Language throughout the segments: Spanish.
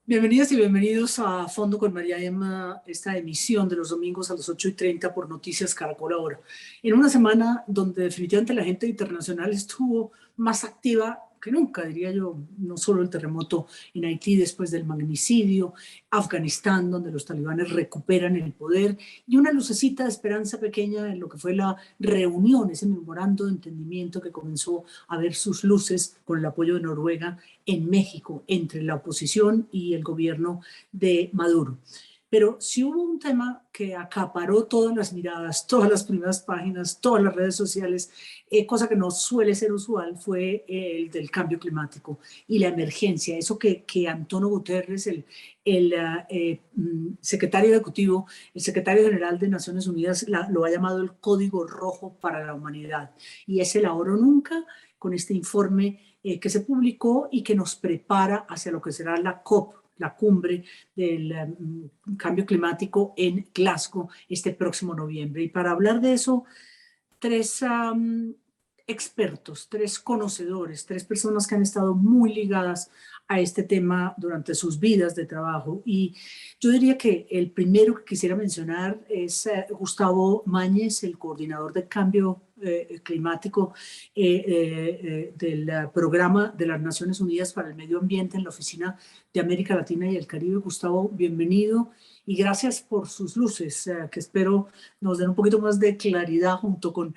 Bienvenidas y bienvenidos a Fondo con María Emma, esta emisión de los domingos a las 8:30 por Noticias Caracol Ahora. En una semana donde definitivamente la gente internacional estuvo más activa que nunca, diría yo, no solo el terremoto en Haití después del magnicidio, Afganistán, donde los talibanes recuperan el poder, y una lucecita de esperanza pequeña en lo que fue la reunión, ese memorando de entendimiento que comenzó a ver sus luces con el apoyo de Noruega en México entre la oposición y el gobierno de Maduro. Pero si hubo un tema que acaparó todas las miradas, todas las primeras páginas, todas las redes sociales, cosa que no suele ser usual, fue el del cambio climático y la emergencia. Eso que Antonio Guterres, el secretario ejecutivo, el secretario general de Naciones Unidas, lo ha llamado el código rojo para la humanidad. Y es el ahora o nunca, con este informe que se publicó y que nos prepara hacia lo que será la COP, la cumbre del cambio climático en Glasgow este próximo noviembre. Y para hablar de eso, tres expertos, tres conocedores, tres personas que han estado muy ligadas a este tema durante sus vidas de trabajo. Y yo diría que el primero que quisiera mencionar es Gustavo Mañez, el coordinador de cambio climático del programa de las Naciones Unidas para el Medio Ambiente en la Oficina de América Latina y el Caribe. Gustavo, bienvenido y gracias por sus luces, que espero nos den un poquito más de claridad junto con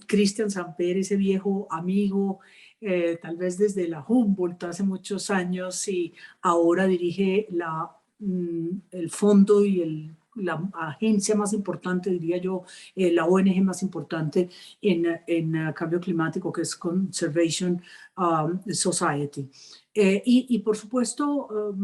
Cristian Samper, ese viejo amigo, tal vez desde la Humboldt hace muchos años y ahora dirige el fondo y la agencia más importante, diría yo, la ONG más importante en cambio climático, que es Conservation Society. Y por supuesto,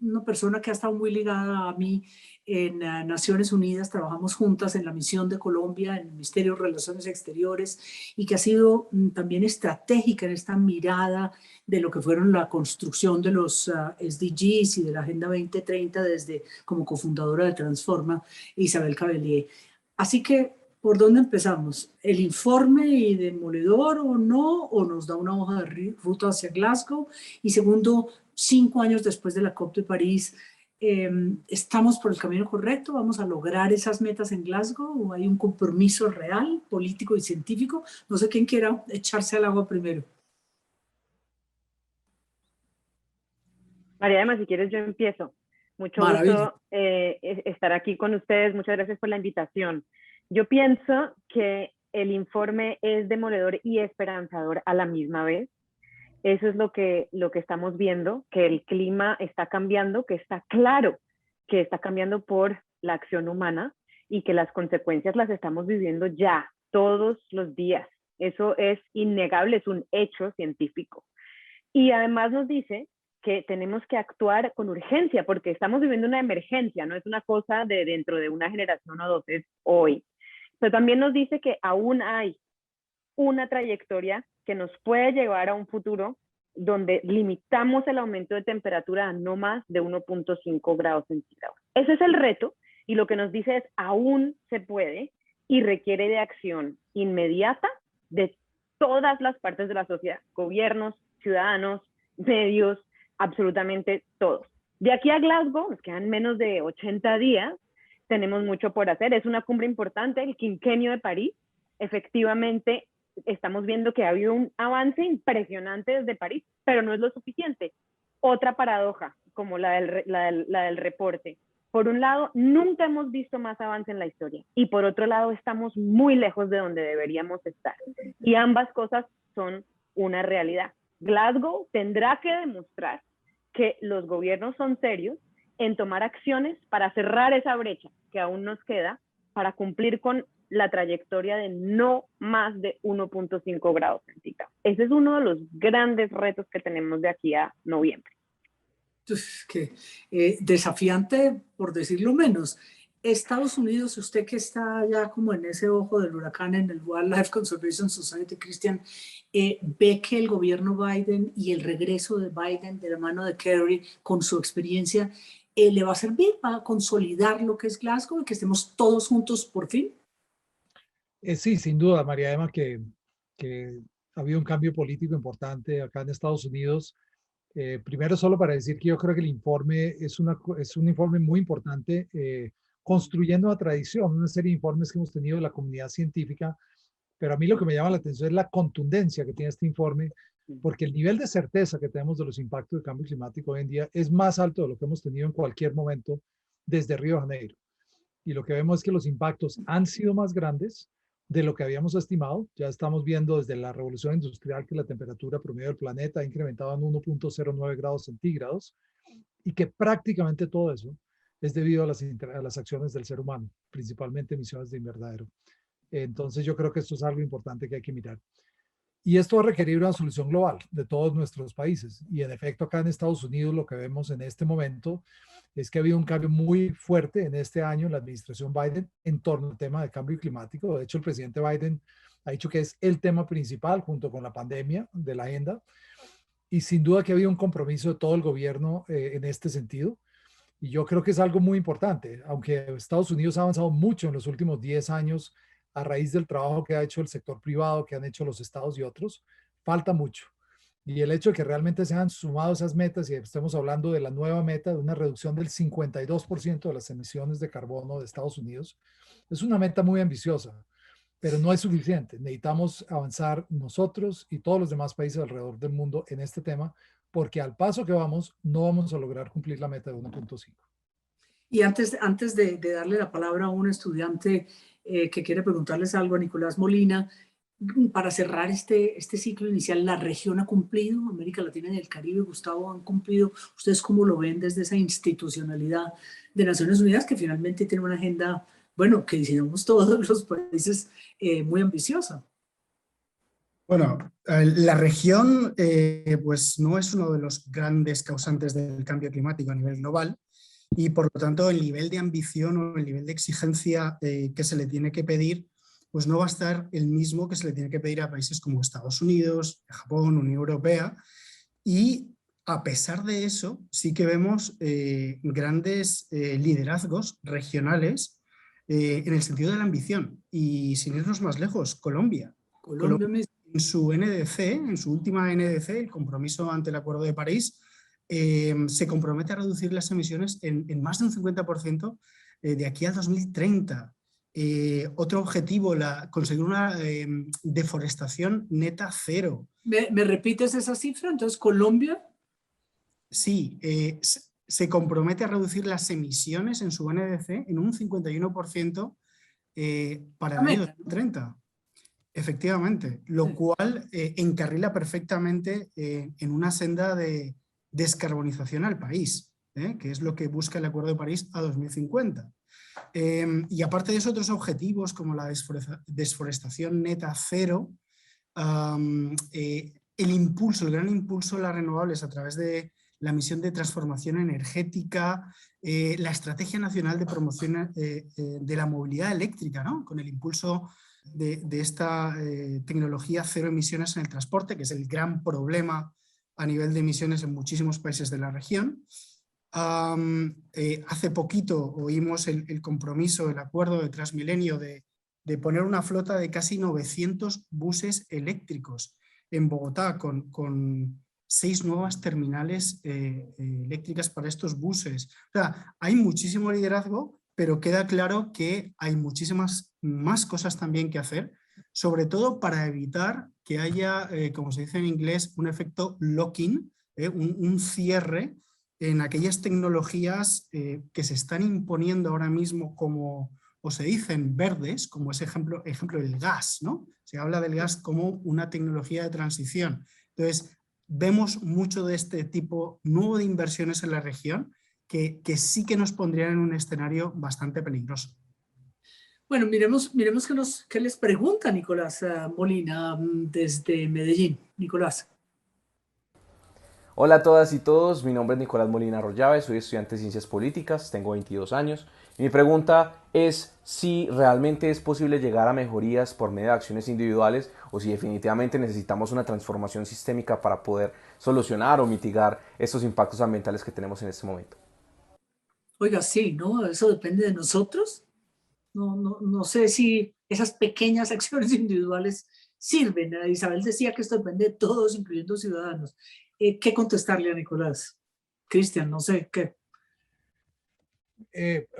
una persona que ha estado muy ligada a mí en Naciones Unidas, trabajamos juntas en la misión de Colombia, en el Ministerio de Relaciones Exteriores, y que ha sido también estratégica en esta mirada de lo que fueron la construcción de los SDGs y de la Agenda 2030 desde como cofundadora de Transforma, Isabel Cabellier. Así que, ¿por dónde empezamos? ¿El informe y demoledor o no? ¿O nos da una hoja de ruta hacia Glasgow? Y segundo, 5 años después de la COP de París, ¿estamos por el camino correcto? ¿Vamos a lograr esas metas en Glasgow? ¿O hay un compromiso real, político y científico? No sé quién quiera echarse al agua primero. María Emma, si quieres yo empiezo. Mucho Maravilla. gusto estar aquí con ustedes. Muchas gracias por la invitación. Yo pienso que el informe es demoledor y esperanzador a la misma vez. Eso es lo que estamos viendo, que el clima está cambiando, que está claro que está cambiando por la acción humana y que las consecuencias las estamos viviendo ya, todos los días. Eso es innegable, es un hecho científico. Y además nos dice que tenemos que actuar con urgencia porque estamos viviendo una emergencia, no es una cosa de dentro de una generación o dos, es hoy. Pero también nos dice que aún hay una trayectoria que nos puede llevar a un futuro donde limitamos el aumento de temperatura a no más de 1.5 grados centígrados. Ese es el reto y lo que nos dice es aún se puede y requiere de acción inmediata de todas las partes de la sociedad, gobiernos, ciudadanos, medios, absolutamente todos. De aquí a Glasgow nos quedan menos de 80 días, tenemos mucho por hacer, es una cumbre importante, el quinquenio de París, efectivamente estamos viendo que ha habido un avance impresionante desde París, pero no es lo suficiente. Otra paradoja, como la del reporte. Por un lado, nunca hemos visto más avance en la historia y por otro lado, estamos muy lejos de donde deberíamos estar. Y ambas cosas son una realidad. Glasgow tendrá que demostrar que los gobiernos son serios en tomar acciones para cerrar esa brecha que aún nos queda para cumplir con la trayectoria de no más de 1.5 grados centígrados. Ese es uno de los grandes retos que tenemos de aquí a noviembre. Desafiante, por decirlo menos. Estados Unidos, usted que está ya como en ese ojo del huracán en el Wildlife Conservation Society, Cristian, ve que el gobierno Biden y el regreso de Biden de la mano de Kerry con su experiencia, ¿le va a servir para consolidar lo que es Glasgow y que estemos todos juntos por fin? Sí, sin duda, María Emma, que ha habido un cambio político importante acá en Estados Unidos. Primero, solo para decir que yo creo que el informe es un informe muy importante, construyendo una tradición, una serie de informes que hemos tenido de la comunidad científica, pero a mí lo que me llama la atención es la contundencia que tiene este informe, porque el nivel de certeza que tenemos de los impactos del cambio climático hoy en día es más alto de lo que hemos tenido en cualquier momento desde Río de Janeiro. Y lo que vemos es que los impactos han sido más grandes de lo que habíamos estimado. Ya estamos viendo desde la revolución industrial que la temperatura promedio del planeta ha incrementado en 1.09 grados centígrados y que prácticamente todo eso es debido a las acciones del ser humano, principalmente emisiones de invernadero. Entonces yo creo que esto es algo importante que hay que mirar. Y esto va a requerir una solución global de todos nuestros países. Y en efecto, acá en Estados Unidos lo que vemos en este momento es que ha habido un cambio muy fuerte en este año en la administración Biden en torno al tema del cambio climático. De hecho, el presidente Biden ha dicho que es el tema principal junto con la pandemia de la agenda. Y sin duda que ha habido un compromiso de todo el gobierno en este sentido. Y yo creo que es algo muy importante, aunque Estados Unidos ha avanzado mucho en los últimos 10 años a raíz del trabajo que ha hecho el sector privado, que han hecho los estados y otros, falta mucho. Y el hecho de que realmente se han sumado esas metas y estemos hablando de la nueva meta de una reducción del 52% de las emisiones de carbono de Estados Unidos, es una meta muy ambiciosa, pero no es suficiente. Necesitamos avanzar nosotros y todos los demás países alrededor del mundo en este tema, porque al paso que vamos, no vamos a lograr cumplir la meta de 1.5. Y antes de darle la palabra a un estudiante que quiere preguntarles algo a Nicolás Molina, para cerrar este ciclo inicial, ¿la región ha cumplido? América Latina y el Caribe, Gustavo, ¿han cumplido? ¿Ustedes cómo lo ven desde esa institucionalidad de Naciones Unidas que finalmente tiene una agenda, bueno, que diseñamos todos los países muy ambiciosa? Bueno, la región pues no es uno de los grandes causantes del cambio climático a nivel global y por lo tanto el nivel de ambición o el nivel de exigencia que se le tiene que pedir pues no va a estar el mismo que se le tiene que pedir a países como Estados Unidos, Japón, Unión Europea, y a pesar de eso sí que vemos grandes liderazgos regionales en el sentido de la ambición. Y sin irnos más lejos, Colombia en su NDC, en su última NDC, el compromiso ante el Acuerdo de París, se compromete a reducir las emisiones en más de un 50% de aquí al 2030. Otro objetivo, conseguir una deforestación neta cero. ¿Me repites esa cifra? Entonces, Colombia. Sí, se compromete a reducir las emisiones en su NDC en un 51% para el año 2030. Efectivamente, lo cual encarrila perfectamente en una senda de descarbonización al país, que es lo que busca el Acuerdo de París a 2050. Y aparte de eso, otros objetivos como la desforestación neta cero, el gran impulso a las renovables a través de la misión de transformación energética, la Estrategia Nacional de Promoción de la Movilidad Eléctrica, ¿no? Con el impulso de esta tecnología cero emisiones en el transporte, que es el gran problema a nivel de emisiones en muchísimos países de la región. Hace poquito oímos el compromiso, el acuerdo de Transmilenio de poner una flota de casi 900 buses eléctricos en Bogotá con 6 nuevas terminales eléctricas para estos buses. O sea, hay muchísimo liderazgo, pero queda claro que hay muchísimas más cosas también que hacer, sobre todo para evitar que haya, como se dice en inglés, un efecto lock-in, un cierre en aquellas tecnologías que se están imponiendo ahora mismo como, o se dicen verdes, como ese ejemplo del gas, ¿no? Se habla del gas como una tecnología de transición. Entonces, vemos mucho de este tipo nuevo de inversiones en la región que sí que nos pondrían en un escenario bastante peligroso. Bueno, miremos qué les pregunta Nicolás Molina desde Medellín. Nicolás. Hola a todas y todos, mi nombre es Nicolás Molina Arroyave, soy estudiante de Ciencias Políticas, tengo 22 años. Y mi pregunta es si realmente es posible llegar a mejorías por medio de acciones individuales o si definitivamente necesitamos una transformación sistémica para poder solucionar o mitigar estos impactos ambientales que tenemos en este momento. Oiga, sí, ¿no? Eso depende de nosotros. No sé si esas pequeñas acciones individuales sirven. Isabel decía que esto depende de todos, incluyendo ciudadanos. ¿Qué contestarle a Nicolás? Cristian, no sé, ¿qué?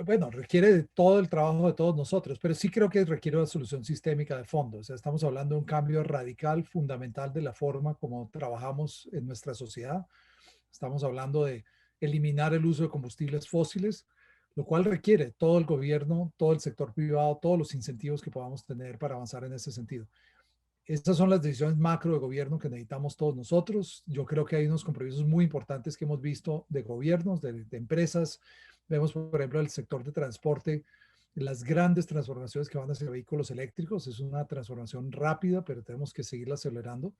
Bueno, requiere de todo el trabajo de todos nosotros, pero sí creo que requiere una solución sistémica de fondo. O sea, estamos hablando de un cambio radical, fundamental de la forma como trabajamos en nuestra sociedad. Estamos hablando de eliminar el uso de combustibles fósiles, lo cual requiere todo el gobierno, todo el sector privado, todos los incentivos que podamos tener para avanzar en ese sentido. Estas son las decisiones macro de gobierno que necesitamos todos nosotros. Yo creo que hay unos compromisos muy importantes que hemos visto de gobiernos, de empresas. Vemos, por ejemplo, el sector de transporte, las grandes transformaciones que van hacia vehículos eléctricos. Es una transformación rápida, pero tenemos que seguirla acelerando.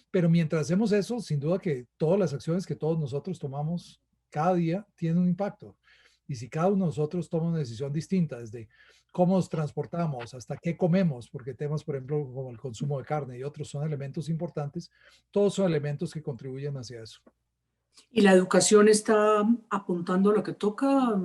Pero mientras hacemos eso, sin duda que todas las acciones que todos nosotros tomamos cada día tienen un impacto. Y si cada uno de nosotros toma una decisión distinta, desde cómo nos transportamos, hasta qué comemos, porque temas, por ejemplo, como el consumo de carne y otros son elementos importantes, todos son elementos que contribuyen hacia eso. ¿Y la educación está apuntando a lo que toca?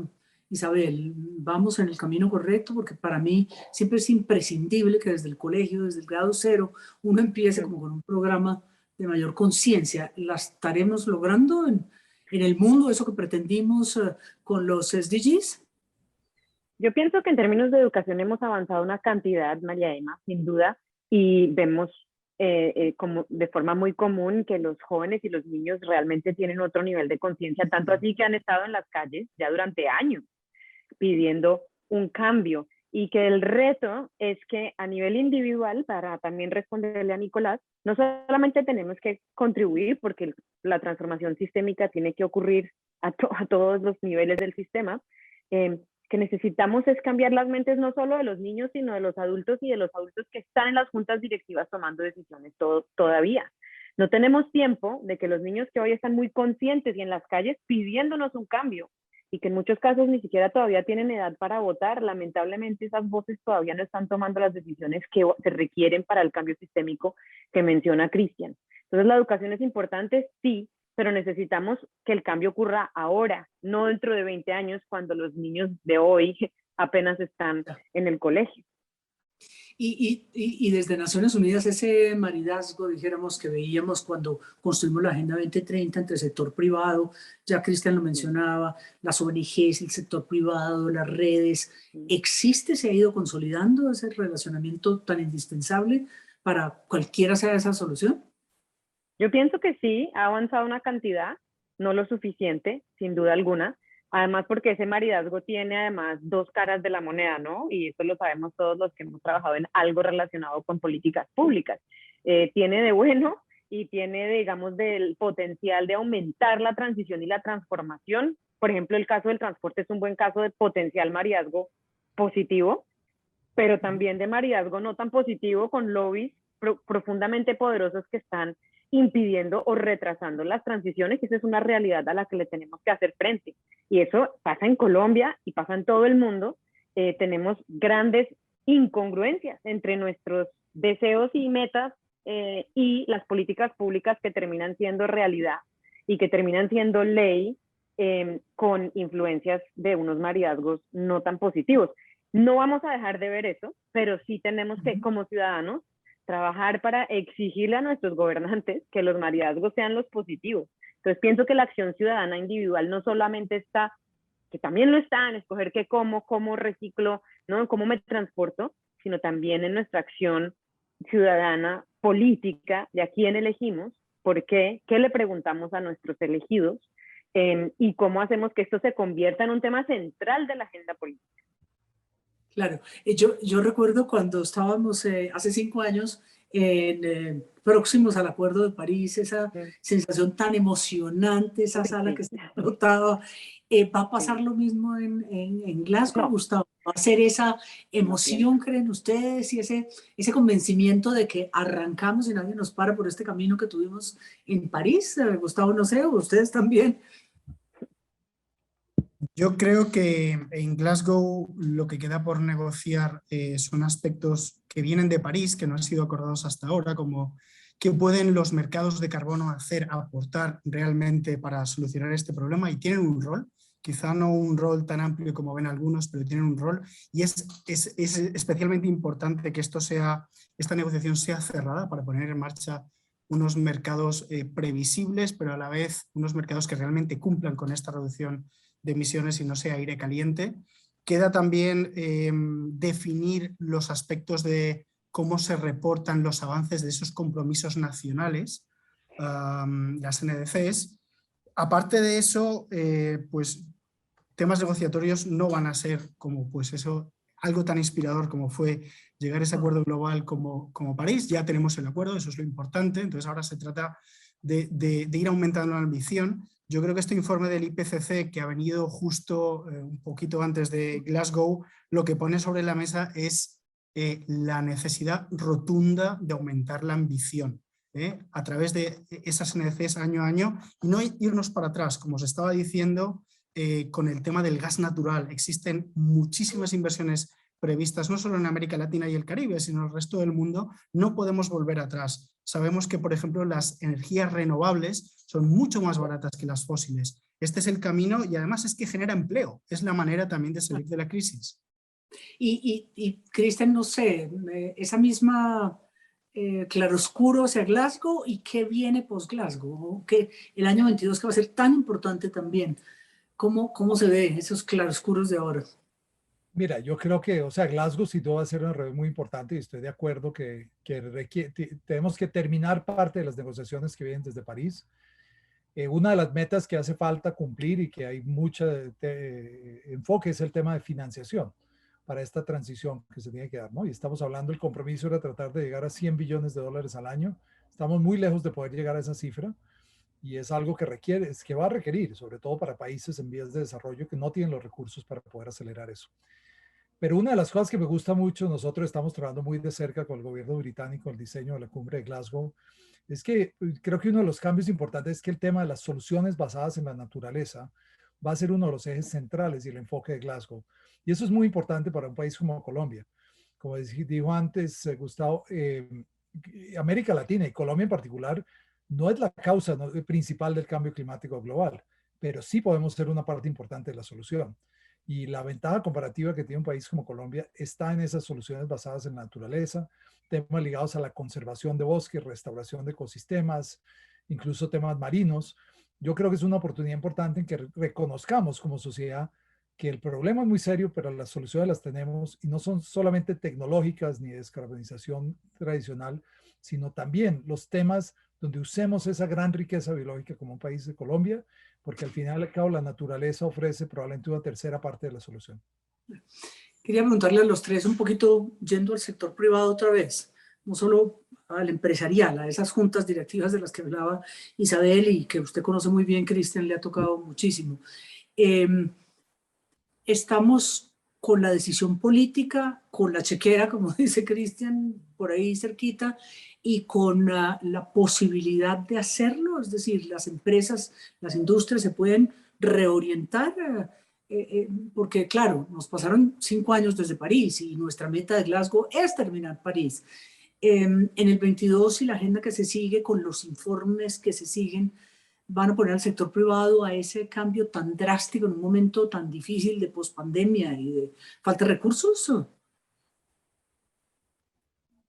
Isabel, vamos en el camino correcto, porque para mí siempre es imprescindible que desde el colegio, desde el grado cero, uno empiece como con un programa de mayor conciencia. ¿La estaremos logrando en el mundo, eso que pretendimos con los SDGs? Yo pienso que en términos de educación hemos avanzado una cantidad, María Emma, sin duda, y vemos como de forma muy común que los jóvenes y los niños realmente tienen otro nivel de conciencia, tanto así que han estado en las calles ya durante años pidiendo un cambio, y que el reto es que a nivel individual, para también responderle a Nicolás, no solamente tenemos que contribuir, porque la transformación sistémica tiene que ocurrir a todos los niveles del sistema, que necesitamos es cambiar las mentes no solo de los niños, sino de los adultos y de los adultos que están en las juntas directivas tomando decisiones todavía. No tenemos tiempo de que los niños que hoy están muy conscientes y en las calles pidiéndonos un cambio, y que en muchos casos ni siquiera todavía tienen edad para votar, lamentablemente esas voces todavía no están tomando las decisiones que se requieren para el cambio sistémico que menciona Cristian. Entonces la educación es importante, sí, pero necesitamos que el cambio ocurra ahora, no dentro de 20 años, cuando los niños de hoy apenas están en el colegio. Y desde Naciones Unidas ese maridazgo, dijéramos, que veíamos cuando construimos la Agenda 2030 entre el sector privado, ya Cristian lo mencionaba, las ONGs, el sector privado, las redes, ¿existe, se ha ido consolidando ese relacionamiento tan indispensable para cualquiera sea esa solución? Yo pienso que sí, ha avanzado una cantidad, no lo suficiente, sin duda alguna. Además, porque ese maridazgo tiene además dos caras de la moneda, ¿no? Y esto lo sabemos todos los que hemos trabajado en algo relacionado con políticas públicas. Tiene de bueno y tiene, digamos, del potencial de aumentar la transición y la transformación. Por ejemplo, el caso del transporte es un buen caso de potencial maridazgo positivo, pero también de maridazgo no tan positivo con lobbies profundamente poderosos que están impidiendo o retrasando las transiciones, y esa es una realidad a la que le tenemos que hacer frente. Y eso pasa en Colombia y pasa en todo el mundo. Tenemos grandes incongruencias entre nuestros deseos y metas y las políticas públicas que terminan siendo realidad y que terminan siendo ley con influencias de unos maridazgos no tan positivos. No vamos a dejar de ver eso, pero sí tenemos que, como ciudadanos, trabajar para exigirle a nuestros gobernantes que los maridazgos sean los positivos. Entonces pienso que la acción ciudadana individual no solamente está, que también lo está en escoger qué como, cómo reciclo, ¿no? Cómo me transporto, sino también en nuestra acción ciudadana política de a quién elegimos, por qué, qué le preguntamos a nuestros elegidos y cómo hacemos que esto se convierta en un tema central de la agenda política. Claro, yo recuerdo cuando estábamos hace 5 años próximos al Acuerdo de París, esa sensación tan emocionante, esa sala que se explotaba. ¿Va a pasar lo mismo en Glasgow, Gustavo? ¿Va a ser esa emoción, creen ustedes, y ese convencimiento de que arrancamos y nadie nos para por este camino que tuvimos en París? Gustavo, no sé, ustedes también. Yo creo que en Glasgow lo que queda por negociar son aspectos que vienen de París, que no han sido acordados hasta ahora, como qué pueden los mercados de carbono hacer, aportar realmente para solucionar este problema, y tienen un rol, quizá no un rol tan amplio como ven algunos, pero tienen un rol, y es especialmente importante que esta negociación sea cerrada para poner en marcha unos mercados previsibles, pero a la vez unos mercados que realmente cumplan con esta reducción de emisiones y no sea aire caliente. Queda también definir los aspectos de cómo se reportan los avances de esos compromisos nacionales, las NDCs. Aparte de eso, pues temas negociatorios no van a ser como pues eso, algo tan inspirador como fue llegar a ese acuerdo global como París. Ya tenemos el acuerdo, eso es lo importante, entonces ahora se trata de ir aumentando la ambición. Yo creo que este informe del IPCC, que ha venido justo un poquito antes de Glasgow, lo que pone sobre la mesa es la necesidad rotunda de aumentar la ambición a través de esas NDCs año a año y no irnos para atrás, como os estaba diciendo, con el tema del gas natural. Existen muchísimas inversiones previstas, no solo en América Latina y el Caribe, sino en el resto del mundo. No podemos volver atrás. Sabemos que, por ejemplo, las energías renovables son mucho más baratas que las fósiles. Este es el camino y además es que genera empleo. Es la manera también de salir de la crisis. Y Cristian, no sé, esa misma claroscuro hacia Glasgow y qué viene post-Glasgow, que el año 22 que va a ser tan importante también. ¿Cómo se ve esos claroscuros de ahora? Mira, yo creo que, o sea, Glasgow sí va a ser una reunión muy importante y estoy de acuerdo que tenemos que terminar parte de las negociaciones que vienen desde París. Una de las metas que hace falta cumplir y que hay mucho enfoque es el tema de financiación para esta transición que se tiene que dar, ¿no? Y estamos hablando, el compromiso era tratar de llegar a 100 billones de dólares al año. Estamos muy lejos de poder llegar a esa cifra y es algo que requiere, es que va a requerir, sobre todo para países en vías de desarrollo que no tienen los recursos para poder acelerar eso. Pero una de las cosas que me gusta mucho, nosotros estamos trabajando muy de cerca con el gobierno británico, el diseño de la cumbre de Glasgow, es que creo que uno de los cambios importantes es que el tema de las soluciones basadas en la naturaleza va a ser uno de los ejes centrales y el enfoque de Glasgow. Y eso es muy importante para un país como Colombia. Como dijo antes Gustavo, América Latina y Colombia en particular no es la causa principal del cambio climático global, pero sí podemos ser una parte importante de la solución. Y la ventaja comparativa que tiene un país como Colombia está en esas soluciones basadas en la naturaleza, temas ligados a la conservación de bosques, restauración de ecosistemas, incluso temas marinos. Yo creo que es una oportunidad importante en que reconozcamos como sociedad que el problema es muy serio, pero las soluciones las tenemos y no son solamente tecnológicas ni de descarbonización tradicional, sino también los temas donde usemos esa gran riqueza biológica como un país de Colombia, porque al final y al cabo la naturaleza ofrece probablemente una tercera parte de la solución. Quería preguntarle a los tres un poquito, yendo al sector privado otra vez, no solo al empresarial, a esas juntas directivas de las que hablaba Isabel y que usted conoce muy bien, Cristian, le ha tocado muchísimo. Estamos con la decisión política, con la chequera, como dice Cristian, por ahí cerquita, y con la posibilidad de hacerlo, es decir, las empresas, las industrias se pueden reorientar, porque claro, nos pasaron 5 años desde París y nuestra meta de Glasgow es terminar París. En el 22 y la agenda que se sigue, con los informes que se siguen, van a poner al sector privado a ese cambio tan drástico en un momento tan difícil de pospandemia y de falta de recursos.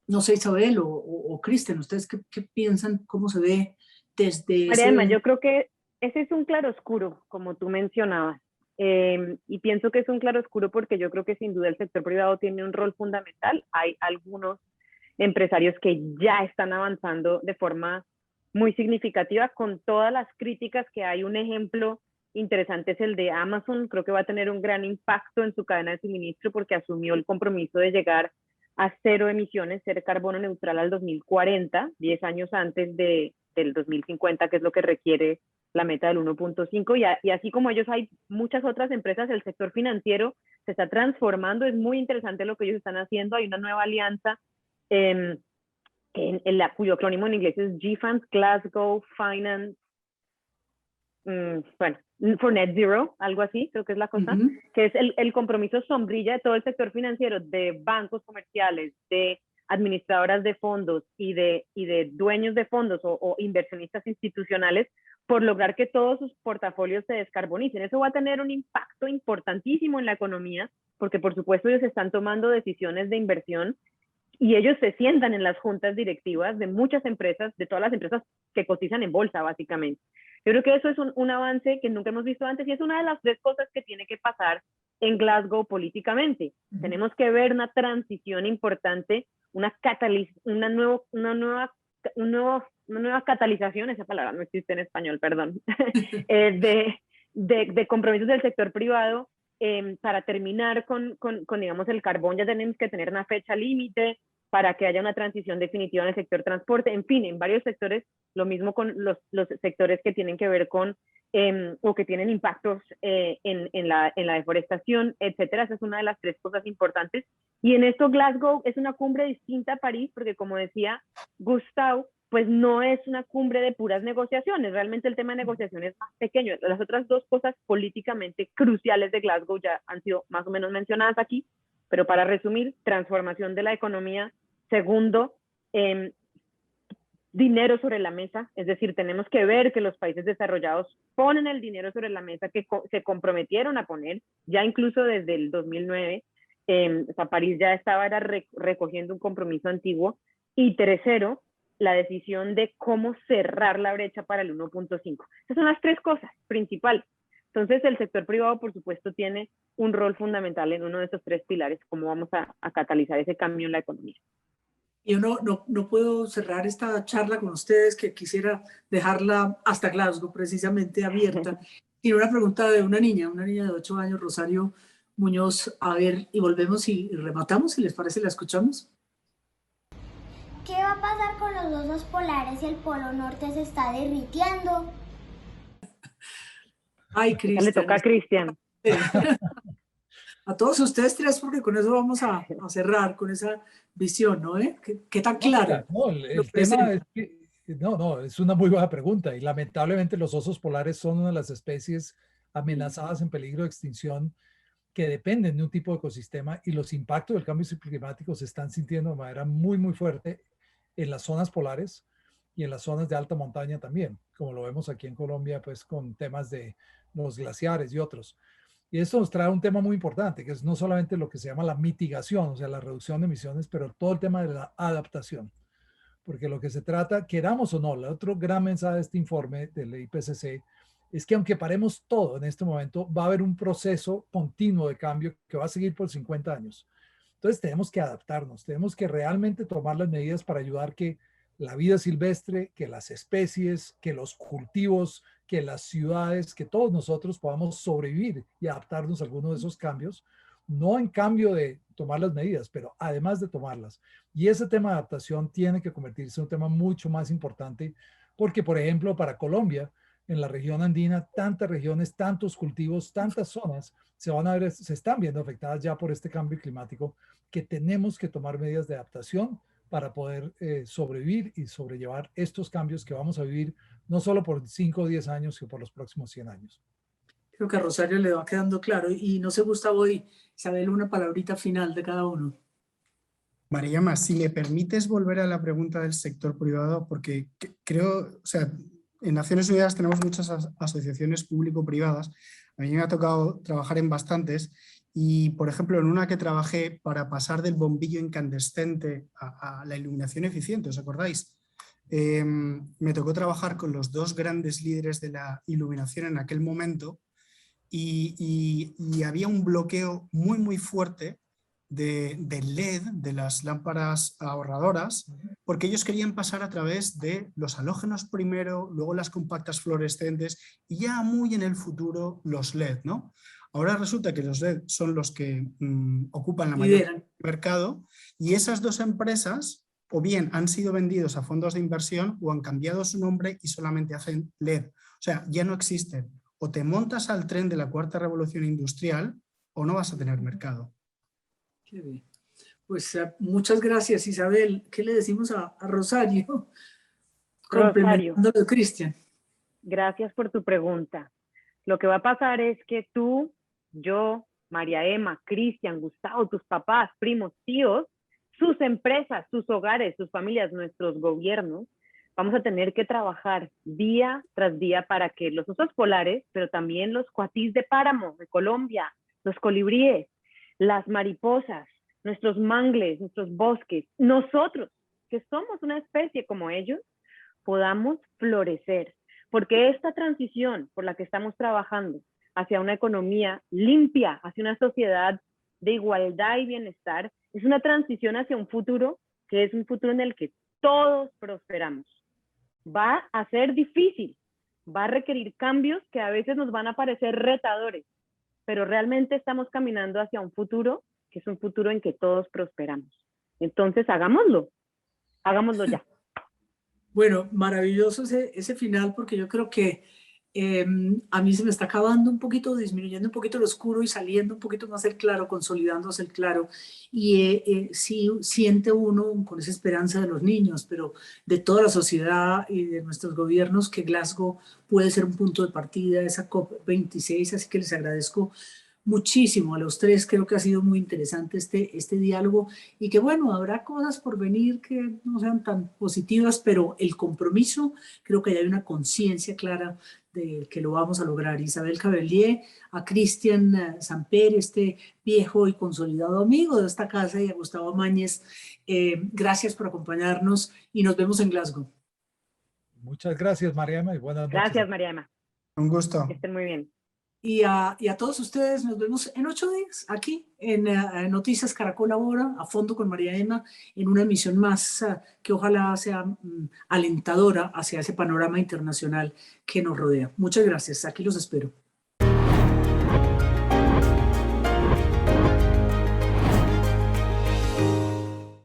No sé, Isabel o Cristian, ¿ustedes qué piensan? ¿Cómo se ve desde Mariana, ese...? yo creo que ese es un claroscuro, como tú mencionabas. Y pienso que es un claroscuro porque yo creo que sin duda el sector privado tiene un rol fundamental. Hay algunos empresarios que ya están avanzando de forma muy significativa con todas las críticas que hay. Un ejemplo interesante es el de Amazon. Creo que va a tener un gran impacto en su cadena de suministro porque asumió el compromiso de llegar a 0 emisiones, ser carbono neutral al 2040, 10 años antes del 2050, que es lo que requiere la meta del 1.5, y así como ellos hay muchas otras empresas, el sector financiero se está transformando, es muy interesante lo que ellos están haciendo. Hay una nueva alianza cuyo acrónimo en inglés es GFANZ, Glasgow Finance, bueno, for Net Zero, algo así, creo que es la cosa, que es el compromiso sombrilla de todo el sector financiero, de bancos comerciales, de administradoras de fondos y de dueños de fondos o inversionistas institucionales, por lograr que todos sus portafolios se descarbonicen. Eso va a tener un impacto importantísimo en la economía, porque por supuesto ellos están tomando decisiones de inversión y ellos se sientan en las juntas directivas de muchas empresas, de todas las empresas que cotizan en bolsa, básicamente. Yo creo que eso es un avance que nunca hemos visto antes y es una de las 3 cosas que tiene que pasar en Glasgow políticamente. Tenemos que ver una transición importante, una nueva catalización, esa palabra no existe en español, perdón, de compromisos del sector privado para terminar con, digamos, el carbón. Ya tenemos que tener una fecha límite para que haya una transición definitiva en el sector transporte, en fin, en varios sectores, lo mismo con los sectores que tienen que ver con o que tienen impactos en la deforestación, etcétera. Esa es una de las 3 cosas importantes. Y en esto Glasgow es una cumbre distinta a París, porque como decía Gustavo, pues no es una cumbre de puras negociaciones, realmente el tema de negociación es más pequeño. Las otras 2 cosas políticamente cruciales de Glasgow ya han sido más o menos mencionadas aquí, pero para resumir, transformación de la economía. Segundo, dinero sobre la mesa, es decir, tenemos que ver que los países desarrollados ponen el dinero sobre la mesa que se comprometieron a poner, ya incluso desde el 2009, o sea, París ya estaba recogiendo un compromiso antiguo. Y tercero, la decisión de cómo cerrar la brecha para el 1.5. Esas son las 3 cosas principales. Entonces, el sector privado, por supuesto, tiene un rol fundamental en uno de estos 3 pilares, cómo vamos a catalizar ese cambio en la economía. Yo no puedo cerrar esta charla con ustedes, que quisiera dejarla hasta Glasgow precisamente abierta. Tiene una pregunta de una niña de 8 años, Rosario Muñoz. A ver, y volvemos y rematamos, si les parece, la escuchamos. ¿Qué va a pasar con los osos polares si el polo norte se está derritiendo? Ay, Cristian. Le toca a Cristian. A todos ustedes 3, porque con eso vamos a cerrar, con esa visión, ¿no? ¿Qué tan claro? No, el tema es que, es una muy buena pregunta y lamentablemente los osos polares son una de las especies amenazadas en peligro de extinción que dependen de un tipo de ecosistema, y los impactos del cambio climático se están sintiendo de manera muy, muy fuerte en las zonas polares y en las zonas de alta montaña también, como lo vemos aquí en Colombia, pues con temas de los glaciares y otros. Y esto nos trae un tema muy importante, que es no solamente lo que se llama la mitigación, o sea, la reducción de emisiones, pero todo el tema de la adaptación. Porque lo que se trata, queramos o no, el otro gran mensaje de este informe del IPCC es que aunque paremos todo en este momento, va a haber un proceso continuo de cambio que va a seguir por 50 años. Entonces tenemos que adaptarnos, tenemos que realmente tomar las medidas para ayudar que la vida silvestre, que las especies, que los cultivos, que las ciudades, que todos nosotros podamos sobrevivir y adaptarnos a algunos de esos cambios, no en cambio de tomar las medidas, pero además de tomarlas. Y ese tema de adaptación tiene que convertirse en un tema mucho más importante, porque, por ejemplo, para Colombia, en la región andina, tantas regiones, tantos cultivos, tantas zonas se están viendo afectadas ya por este cambio climático, que tenemos que tomar medidas de adaptación para poder sobrevivir y sobrellevar estos cambios que vamos a vivir no solo por 5 o 10 años, sino por los próximos 100 años. Creo que a Rosario le va quedando claro. Y no sé, Gustavo y Isabel, una palabrita final de cada uno. Mariama, si me permites volver a la pregunta del sector privado, porque creo, o sea, en Naciones Unidas tenemos muchas asociaciones público-privadas. A mí me ha tocado trabajar en bastantes y, por ejemplo, en una que trabajé para pasar del bombillo incandescente a la iluminación eficiente, ¿os acordáis? Me tocó trabajar con los 2 grandes líderes de la iluminación en aquel momento y había un bloqueo muy, muy fuerte de LED, de las lámparas ahorradoras, porque ellos querían pasar a través de los halógenos primero, luego las compactas fluorescentes y ya muy en el futuro los LED, ¿no? Ahora resulta que los LED son los que ocupan la mayor parte del mercado, y esas 2 empresas o bien han sido vendidos a fondos de inversión o han cambiado su nombre y solamente hacen LED. O sea, ya no existen. O te montas al tren de la 4ª revolución industrial o no vas a tener mercado. Qué bien. Pues muchas gracias, Isabel. ¿Qué le decimos a Rosario? Complementándolo de Cristian. Gracias por tu pregunta. Lo que va a pasar es que tú, yo, María Emma, Cristian, Gustavo, tus papás, primos, tíos, sus empresas, sus hogares, sus familias, nuestros gobiernos, vamos a tener que trabajar día tras día para que los osos polares, pero también los cuatís de páramo de Colombia, los colibríes, las mariposas, nuestros mangles, nuestros bosques, nosotros, que somos una especie como ellos, podamos florecer. Porque esta transición por la que estamos trabajando hacia una economía limpia, hacia una sociedad de igualdad y bienestar, es una transición hacia un futuro que es un futuro en el que todos prosperamos. Va a ser difícil, va a requerir cambios que a veces nos van a parecer retadores, pero realmente estamos caminando hacia un futuro que es un futuro en que todos prosperamos. Entonces, hagámoslo ya. Bueno, maravilloso ese final, porque yo creo que a mí se me está acabando un poquito, disminuyendo un poquito el oscuro y saliendo un poquito más el claro, consolidándose el claro. Y sí siente uno con esa esperanza de los niños, pero de toda la sociedad y de nuestros gobiernos, que Glasgow puede ser un punto de partida, esa COP26, así que les agradezco muchísimo a los tres. Creo que ha sido muy interesante este diálogo y que bueno, habrá cosas por venir que no sean tan positivas, pero el compromiso, creo que ya hay una conciencia clara de que lo vamos a lograr. Isabel Cavelier, a Cristian Samper, este viejo y consolidado amigo de esta casa, y a Gustavo Mañez, gracias por acompañarnos y nos vemos en Glasgow. Muchas gracias, Mariama, y buenas noches. Gracias, Mariama. Un gusto. Que estén muy bien. Y a todos ustedes nos vemos en 8 días aquí en Noticias Caracol Ahora, a fondo con María Emma, en una emisión más que ojalá sea alentadora hacia ese panorama internacional que nos rodea. Muchas gracias, aquí los espero.